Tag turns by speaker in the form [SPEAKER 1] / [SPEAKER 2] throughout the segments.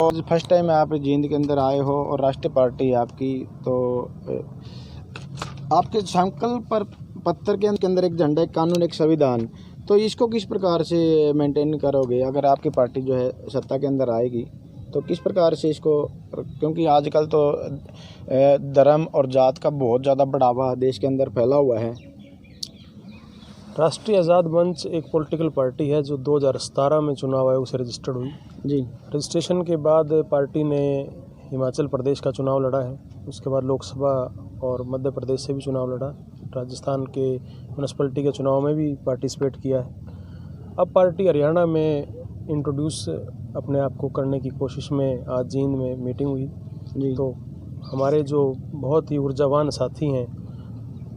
[SPEAKER 1] और first time आप जींद के अंदर आए हो और राष्ट्रीय पार्टी है आपकी, तो आपके संकल्प पर पत्र के अंदर एक झंडा, एक कानून, एक संविधान, तो इसको किस प्रकार से मेंटेन करोगे अगर आपकी पार्टी जो है सत्ता के अंदर आएगी? तो किस प्रकार से इसको, क्योंकि आजकल तो धर्म और जात का बहुत ज़्यादा बढ़ावा देश के अंदर फैला हुआ है।
[SPEAKER 2] राष्ट्रीय आज़ाद मंच एक पॉलिटिकल पार्टी है जो 2017 में चुनाव आयोग से रजिस्टर्ड हुई।
[SPEAKER 1] जी।
[SPEAKER 2] रजिस्ट्रेशन के बाद पार्टी ने हिमाचल प्रदेश का चुनाव लड़ा है, उसके बाद लोकसभा और मध्य प्रदेश से भी चुनाव लड़ा, राजस्थान के म्यूनसिपैलिटी के चुनाव में भी पार्टिसिपेट किया है। अब पार्टी हरियाणा में इंट्रोड्यूस अपने आप को करने की कोशिश में आज जींद में मीटिंग हुई
[SPEAKER 1] जी।
[SPEAKER 2] तो हमारे जो बहुत ही ऊर्जावान साथी हैं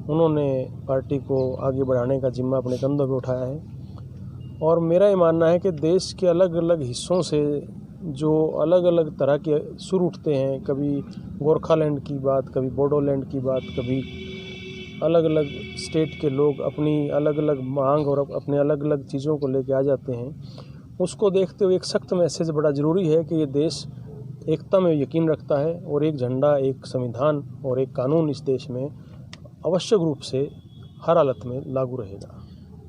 [SPEAKER 2] उन्होंने पार्टी को आगे बढ़ाने का जिम्मा अपने कंधों पे उठाया है। और मेरा ये मानना है कि देश के अलग अलग हिस्सों से जो अलग अलग तरह के सुर उठते हैं, कभी गोरखालैंड की बात, कभी बोडोलैंड की बात, कभी अलग अलग स्टेट के लोग अपनी अलग अलग मांग और अपने अलग अलग चीज़ों को लेके आ जाते हैं, उसको देखते हुए एक सख्त मैसेज बड़ा ज़रूरी है कि ये देश एकता में यकीन रखता है और एक झंडा, एक संविधान और एक कानून इस देश में आवश्यक रूप से हर हालत में लागू रहेगा।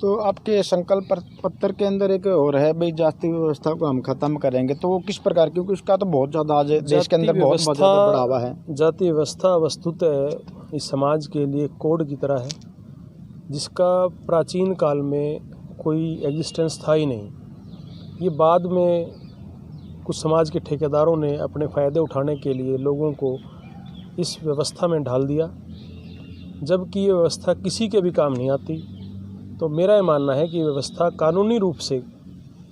[SPEAKER 1] तो आपके संकल्प पत्र के अंदर एक और है भाई, जाति व्यवस्था को हम खत्म करेंगे, तो वो किस प्रकार, क्योंकि उसका तो बहुत ज़्यादा आज देश के अंदर बहुत ज़्यादा बढ़ावा है।
[SPEAKER 2] जाति व्यवस्था वस्तुतः इस समाज के लिए कोड की तरह है जिसका प्राचीन काल में कोई एग्जिस्टेंस था ही नहीं। ये बाद में कुछ समाज के ठेकेदारों ने अपने फ़ायदे उठाने के लिए लोगों को इस व्यवस्था में ढाल दिया, जबकि ये व्यवस्था किसी के भी काम नहीं आती। तो मेरा ये मानना है कि व्यवस्था कानूनी रूप से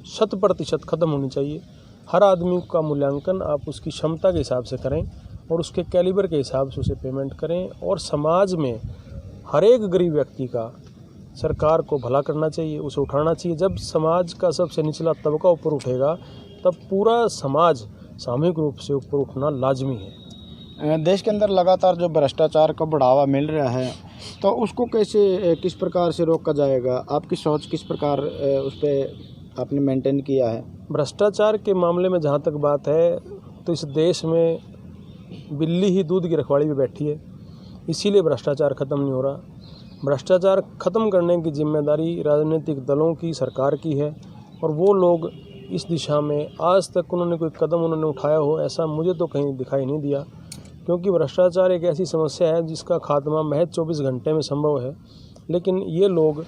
[SPEAKER 2] 100% ख़त्म होनी चाहिए। हर आदमी का मूल्यांकन आप उसकी क्षमता के हिसाब से करें और उसके कैलिबर के हिसाब से उसे पेमेंट करें, और समाज में हर एक गरीब व्यक्ति का सरकार को भला करना चाहिए, उसे उठाना चाहिए। जब समाज का सबसे निचला तबका ऊपर उठेगा तब पूरा समाज सामूहिक रूप से ऊपर उठना लाजमी है।
[SPEAKER 1] देश के अंदर लगातार जो भ्रष्टाचार का बढ़ावा मिल रहा है, तो उसको कैसे, किस प्रकार से रोका जाएगा? आपकी सोच किस प्रकार उस पर आपने मेंटेन किया है?
[SPEAKER 2] भ्रष्टाचार के मामले में जहाँ तक बात है तो इस देश में बिल्ली ही दूध की रखवाली में बैठी है, इसीलिए भ्रष्टाचार ख़त्म नहीं हो रहा। भ्रष्टाचार ख़त्म करने की जिम्मेदारी राजनीतिक दलों की, सरकार की है, और वो लोग इस दिशा में आज तक उन्होंने कोई कदम उठाया हो ऐसा मुझे तो कहीं दिखाई नहीं दिया। क्योंकि भ्रष्टाचार एक ऐसी समस्या है जिसका खात्मा महज 24 घंटे में संभव है, लेकिन ये लोग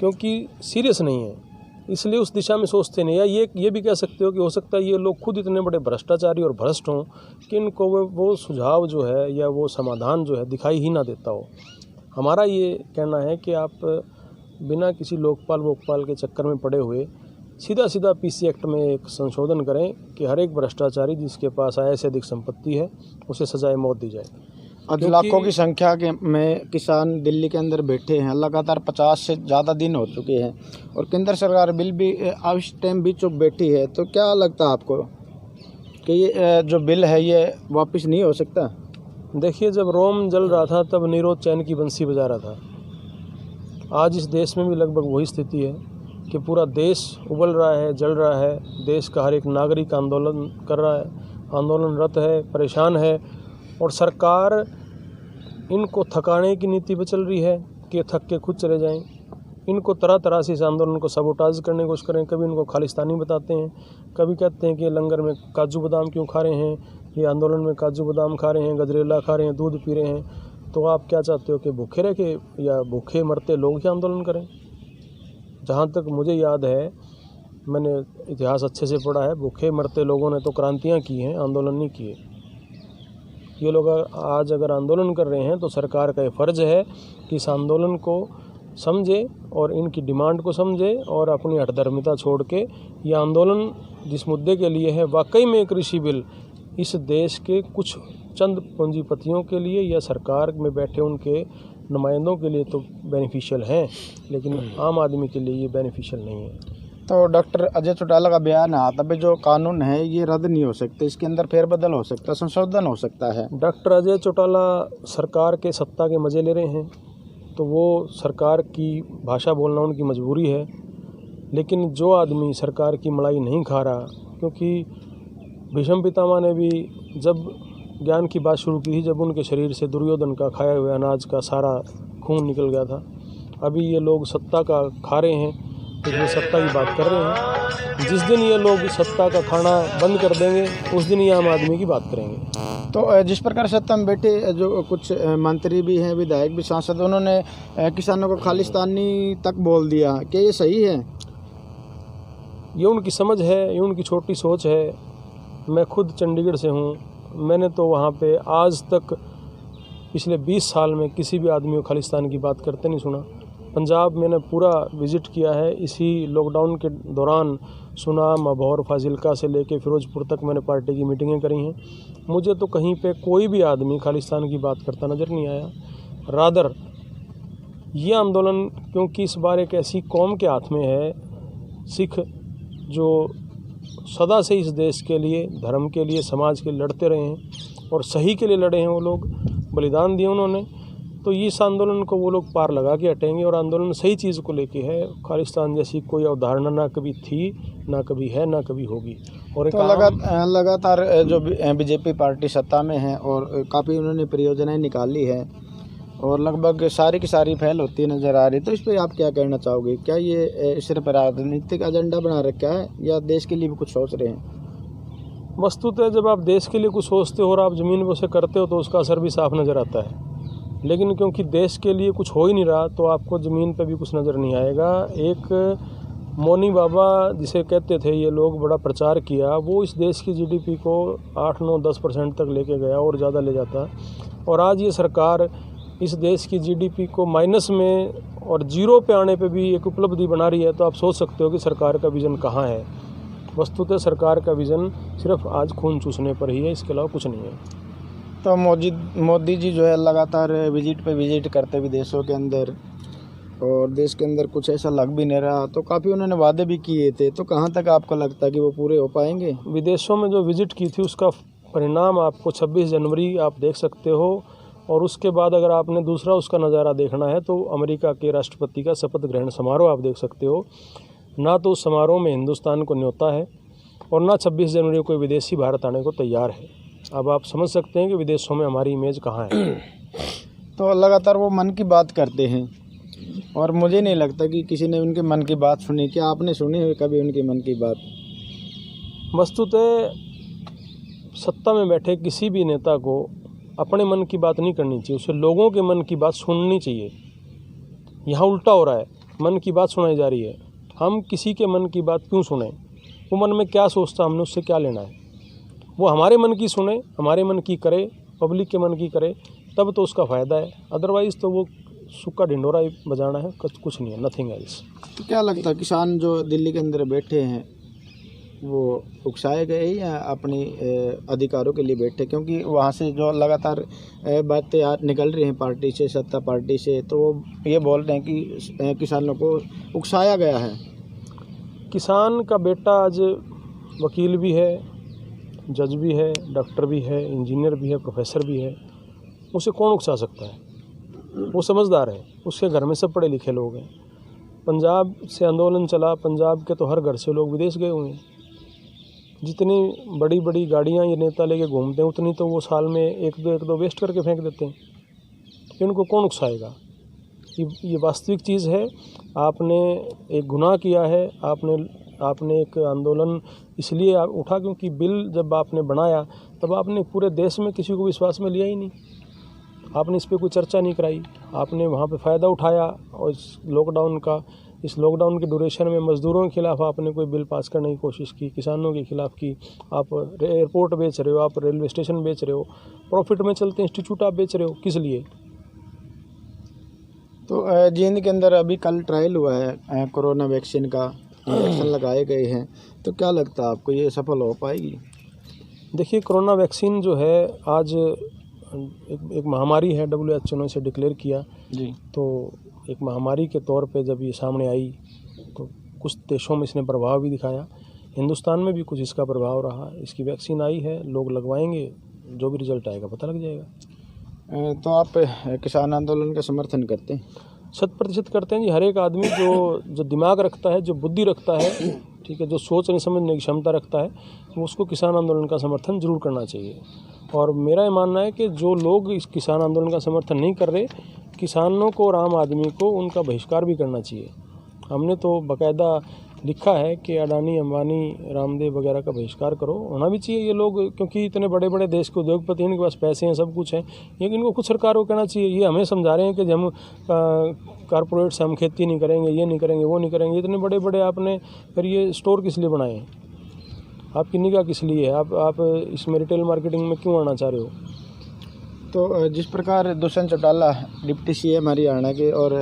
[SPEAKER 2] क्योंकि सीरियस नहीं है इसलिए उस दिशा में सोचते नहीं। या ये भी कह सकते हो कि हो सकता है ये लोग खुद इतने बड़े भ्रष्टाचारी और भ्रष्ट हों कि इनको वो सुझाव जो है या वो समाधान जो है दिखाई ही ना देता हो। हमारा ये कहना है कि आप बिना किसी लोकपाल वोकपाल के चक्कर में पड़े हुए सीधा पीसी एक्ट में एक संशोधन करें कि हर एक भ्रष्टाचारी जिसके पास आय से अधिक संपत्ति है उसे सजाए मौत दी जाए।
[SPEAKER 1] आज लाखों की संख्या में किसान दिल्ली के अंदर बैठे हैं, लगातार 50 से ज़्यादा दिन हो चुके हैं, और केंद्र सरकार बिल भी इस टाइम भी चुप बैठी है। तो क्या लगता है आपको कि ये जो बिल है ये वापस नहीं हो सकता?
[SPEAKER 2] देखिए, जब रोम जल रहा था तब नीरो चैन की बंसी बजा रहा था। आज इस देश में भी लगभग वही स्थिति है कि पूरा देश उबल रहा है, जल रहा है। देश का हर एक नागरिक आंदोलन कर रहा है, आंदोलनरत है, परेशान है, और सरकार इनको थकाने की नीति पर चल रही है कि थक के खुद चले जाएं। इनको तरह तरह से इस आंदोलन को सबोटाज करने की कोशिश करें। कभी इनको खालिस्तानी बताते हैं, कभी कहते हैं कि लंगर में काजू बादाम क्यों खा रहे हैं, ये आंदोलन में काजू बादाम खा रहे हैं, गजरेला खा रहे हैं, दूध पी रहे हैं। तो आप क्या चाहते हो कि भूखे रह के या भूखे मरते लोग ही आंदोलन करें? जहाँ तक मुझे याद है, मैंने इतिहास अच्छे से पढ़ा है, भूखे मरते लोगों ने तो क्रांतियाँ की हैं, आंदोलन नहीं किए। ये लोग आज अगर आंदोलन कर रहे हैं तो सरकार का ये फ़र्ज़ है कि इस आंदोलन को समझे और इनकी डिमांड को समझे और अपनी हठधर्मिता छोड़ के ये आंदोलन जिस मुद्दे के लिए है, वाकई में कृषि बिल इस देश के कुछ चंद पूंजीपतियों के लिए या सरकार में बैठे उनके नुमाइंदों के लिए तो बेनिफिशियल हैं, लेकिन आम आदमी के लिए ये बेनिफिशियल नहीं है।
[SPEAKER 1] तो डॉक्टर अजय चौटाला का बयान है, तभी जो कानून है ये रद्द नहीं हो सकते, इसके अंदर फेरबदल हो सकता है, संशोधन हो सकता है।
[SPEAKER 2] डॉक्टर अजय चौटाला सरकार के सत्ता के मज़े ले रहे हैं, तो वो सरकार की भाषा बोलना उनकी मजबूरी है। लेकिन जो आदमी सरकार की मलाई नहीं खा रहा, क्योंकि भीष्म पितामह ने भी जब ज्ञान की बात शुरू की थी, जब उनके शरीर से दुर्योधन का खाए हुए अनाज का सारा खून निकल गया था। अभी ये लोग सत्ता का खा रहे हैं, तो ये सत्ता की बात कर रहे हैं। जिस दिन ये लोग सत्ता का खाना बंद कर देंगे, उस दिन ये आम आदमी की बात करेंगे।
[SPEAKER 1] तो जिस प्रकार सत्ता में बैठे जो कुछ मंत्री भी हैं, विधायक भी, सांसद, उन्होंने किसानों को खालिस्तानी तक बोल दिया, क्या ये सही है?
[SPEAKER 2] ये उनकी समझ है, ये उनकी छोटी सोच है। मैं खुद चंडीगढ़ से हूँ, मैंने तो वहाँ पे आज तक पिछले 20 साल में किसी भी आदमी को खालिस्तान की बात करते नहीं सुना। पंजाब मैंने पूरा विज़िट किया है, इसी लॉकडाउन के दौरान सुना, मभौर, फाजिलका से लेके फिरोजपुर तक मैंने पार्टी की मीटिंगें करी हैं। मुझे तो कहीं पे कोई भी आदमी खालिस्तान की बात करता नज़र नहीं आया। रादर ये आंदोलन, क्योंकि इस बार एक ऐसी कौम के हाथ में है, सिख, जो सदा से इस देश के लिए, धर्म के लिए, समाज के लिए लड़ते रहे हैं और सही के लिए लड़े हैं। वो लोग बलिदान दिए उन्होंने, तो इस आंदोलन को वो लोग पार लगा के हटेंगे। और आंदोलन सही चीज़ को लेके है। खालिस्तान जैसी कोई अवधारणा ना कभी थी, ना कभी है, ना कभी होगी। और
[SPEAKER 1] तो लगातार जो बीजेपी पार्टी सत्ता में है और काफ़ी उन्होंने परियोजनाएं निकाली है और लगभग सारी की सारी फैल होती नज़र आ रही, तो इस पर आप क्या कहना चाहोगे? क्या ये सिर्फ राजनीतिक एजेंडा बना रखा है या देश के लिए भी कुछ सोच रहे हैं?
[SPEAKER 2] वस्तुतः जब आप देश के लिए कुछ सोचते हो और आप ज़मीन पर उसे करते हो तो उसका असर भी साफ नज़र आता है। लेकिन क्योंकि देश के लिए कुछ हो ही नहीं रहा, तो आपको ज़मीन पे भी कुछ नज़र नहीं आएगा। एक मौनी बाबा जिसे कहते थे ये लोग, बड़ा प्रचार किया, वो इस देश की जीडीपी को 8, 9, 10% तक लेके गया और ज़्यादा ले जाता। और आज ये सरकार इस देश की जीडीपी को माइनस में और जीरो पे आने पे भी एक उपलब्धि बना रही है। तो आप सोच सकते हो कि सरकार का विज़न कहाँ है। वस्तुतः सरकार का विज़न सिर्फ आज खून चूसने पर ही है, इसके अलावा कुछ नहीं है।
[SPEAKER 1] तो मोदी जी जो है लगातार विजिट पे विजिट करते विदेशों के अंदर, और देश के अंदर कुछ ऐसा लग भी नहीं रहा, तो काफ़ी उन्होंने वादे भी किए थे, तो कहाँ तक आपको लगता है कि वो पूरे हो पाएंगे?
[SPEAKER 2] विदेशों में जो विजिट की थी उसका परिणाम आपको 26 जनवरी आप देख सकते हो। और उसके बाद अगर आपने दूसरा उसका नज़ारा देखना है तो अमेरिका के राष्ट्रपति का शपथ ग्रहण समारोह आप देख सकते हो। ना तो उस समारोह में हिंदुस्तान को न्योता है और ना 26 जनवरी को कोई विदेशी भारत आने को तैयार है। अब आप समझ सकते हैं कि विदेशों में हमारी इमेज कहाँ है।
[SPEAKER 1] तो लगातार वो मन की बात करते हैं और मुझे नहीं लगता कि किसी ने उनके मन की बात सुनी। क्या आपने सुनी है कभी उनके मन की बात?
[SPEAKER 2] वस्तुतः सत्ता में बैठे किसी भी नेता को अपने मन की बात नहीं करनी चाहिए, उसे लोगों के मन की बात सुननी चाहिए। यहाँ उल्टा हो रहा है, मन की बात सुनाई जा रही है। हम किसी के मन की बात क्यों सुने? वो मन में क्या सोचता, हमने उससे क्या लेना है? वो हमारे मन की सुने, हमारे मन की करे, पब्लिक के मन की करे, तब तो उसका फ़ायदा है। अदरवाइज़ तो वो सूखा ढिंडोरा ही बजाना है, कुछ नहीं है, नथिंग एल्स।
[SPEAKER 1] तो क्या लगता है किसान जो दिल्ली के अंदर बैठे हैं वो उकसाए गए या अपनी अधिकारों के लिए बैठे? क्योंकि वहाँ से जो लगातार बातें निकल रही हैं पार्टी से, सत्ता पार्टी से, तो वो ये बोल रहे हैं कि किसानों को उकसाया गया है।
[SPEAKER 2] किसान का बेटा आज वकील भी है, जज भी है, डॉक्टर भी है, इंजीनियर भी है, प्रोफेसर भी है। उसे कौन उकसा सकता है? वो समझदार है, उसके घर में सब पढ़े लिखे लोग हैं। पंजाब से आंदोलन चला, पंजाब के तो हर घर से लोग विदेश गए हुए हैं। जितनी बड़ी बड़ी गाड़ियाँ ये नेता लेके घूमते हैं, उतनी तो वो साल में एक दो वेस्ट करके फेंक देते हैं। इनको कौन उकसाएगा? ये वास्तविक चीज़ है। आपने एक गुनाह किया है, आपने एक आंदोलन इसलिए उठा क्योंकि बिल जब आपने बनाया तब आपने पूरे देश में किसी को विश्वास में लिया ही नहीं। आपने इस पर कोई चर्चा नहीं कराई, आपने वहाँ पे फ़ायदा उठाया। और इस लॉकडाउन के ड्यूरेशन में मज़दूरों के खिलाफ आपने कोई बिल पास करने की कोशिश की, किसानों के खिलाफ की। आप एयरपोर्ट बेच रहे हो, आप रेलवे स्टेशन बेच रहे हो, प्रॉफिट में चलते इंस्टीट्यूट आप बेच रहे हो, किस लिए?
[SPEAKER 1] तो जींद के अंदर अभी कल ट्रायल हुआ है कोरोना वैक्सीन का, इंजेक्शन लगाए गए हैं, तो क्या लगता है आपको ये सफल हो पाएगी?
[SPEAKER 2] देखिए, कोरोना वैक्सीन जो है आज एक महामारी है, WHO ने इसे डिक्लेयर किया
[SPEAKER 1] जी।
[SPEAKER 2] तो एक महामारी के तौर पे जब ये सामने आई तो कुछ देशों में इसने प्रभाव भी दिखाया। हिंदुस्तान में भी कुछ इसका प्रभाव रहा। इसकी वैक्सीन आई है, लोग लगवाएंगे, जो भी रिजल्ट आएगा पता लग जाएगा।
[SPEAKER 1] तो आप किसान आंदोलन का समर्थन करते हैं?
[SPEAKER 2] 100% करते हैं जी। हर एक आदमी जो दिमाग रखता है, जो बुद्धि रखता है, ठीक है, जो सोचने समझने की क्षमता रखता है वो उसको किसान आंदोलन का समर्थन जरूर करना चाहिए। और मेरा ये मानना है कि जो लोग इस किसान आंदोलन का समर्थन नहीं कर रहे, किसानों को और आम आदमी को उनका बहिष्कार भी करना चाहिए। हमने तो बाकायदा लिखा है कि अडानी, अंबानी, रामदेव वगैरह का बहिष्कार करो, होना भी चाहिए ये लोग, क्योंकि इतने बड़े बड़े देश के उद्योगपति हैं, इनके पास पैसे हैं, सब कुछ है। लेकिन इनको खुद सरकार को कहना चाहिए। ये हमें समझा रहे हैं कि हम कारपोरेट से हम खेती नहीं करेंगे, ये नहीं करेंगे, वो नहीं करेंगे। इतने बड़े बड़े आपने फिर ये स्टोर किस लिए बनाए हैं? आपकी निगाह किस लिए है? आप इसमें रिटेल मार्केटिंग में क्यों आना चाह रहे हो?
[SPEAKER 1] तो जिस प्रकार दुष्यंत चौटाला डिप्टी सीएम हरियाणा के और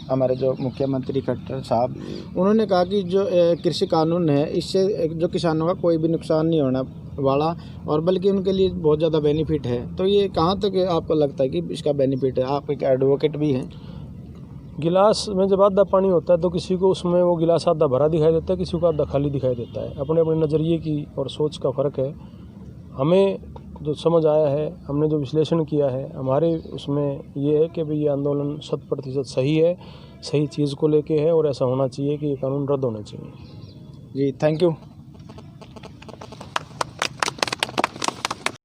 [SPEAKER 1] हमारे जो मुख्यमंत्री खट्टर साहब, उन्होंने कहा कि जो कृषि कानून है इससे जो किसानों का कोई भी नुकसान नहीं होना वाला और बल्कि उनके लिए बहुत ज़्यादा बेनिफिट है। तो ये कहाँ तक आपको लगता है कि इसका बेनिफिट है? आप एक एडवोकेट भी हैं।
[SPEAKER 2] गिलास में जब आधा पानी होता है तो किसी को उसमें वो गिलास आधा भरा दिखाई देता है, किसी को आधा खाली दिखाई देता है। अपने अपने नज़रिए की और सोच का फ़र्क है। हमें जो समझ आया है, हमने जो विश्लेषण किया है, हमारे उसमें ये है कि भाई ये आंदोलन 100% सही है, सही चीज़ को लेके है और ऐसा होना चाहिए कि ये कानून रद्द होना चाहिए।
[SPEAKER 1] जी, थैंक यू।